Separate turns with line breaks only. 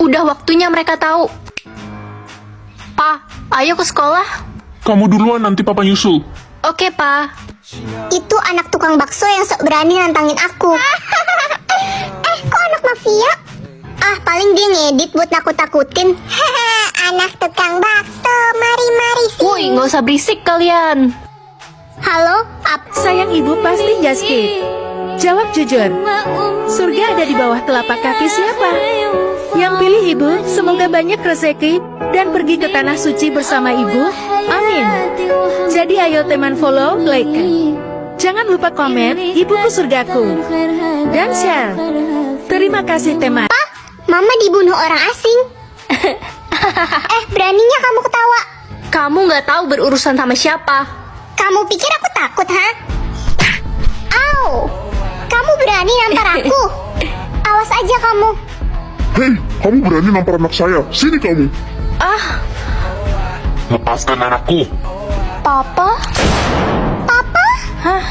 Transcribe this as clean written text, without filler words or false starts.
Udah waktunya mereka tahu. Pa, ayo ke sekolah.
Kamu duluan, nanti papa nyusul.
Oke, Pa.
Itu anak tukang bakso yang sok berani nantangin aku. Kok anak mafia? Paling dia ngedit buat nakut-nakutin. Anak tukang bakso, mari-mari sini.
Woi, nggak usah berisik kalian.
Halo,
Sayang ibu pasti just skip. Jawab jujur. Surga ada di bawah telapak kaki siapa? Yang pilih ibu, semoga banyak rezeki dan pergi ke tanah suci bersama ibu. Amin. Jadi ayo teman follow, like. Jangan lupa komen, ibuku surgaku. Dan share. Terima kasih teman.
Mama dibunuh orang asing. Beraninya kamu ketawa.
Kamu nggak tahu berurusan sama siapa.
Kamu pikir aku takut, ha? Au! Kamu berani nampar aku? Awas aja kamu.
Hei, kamu berani nampar anak saya. Sini kamu.
Ah,
Lepaskan anakku.
Papa?
Papa?
Hah?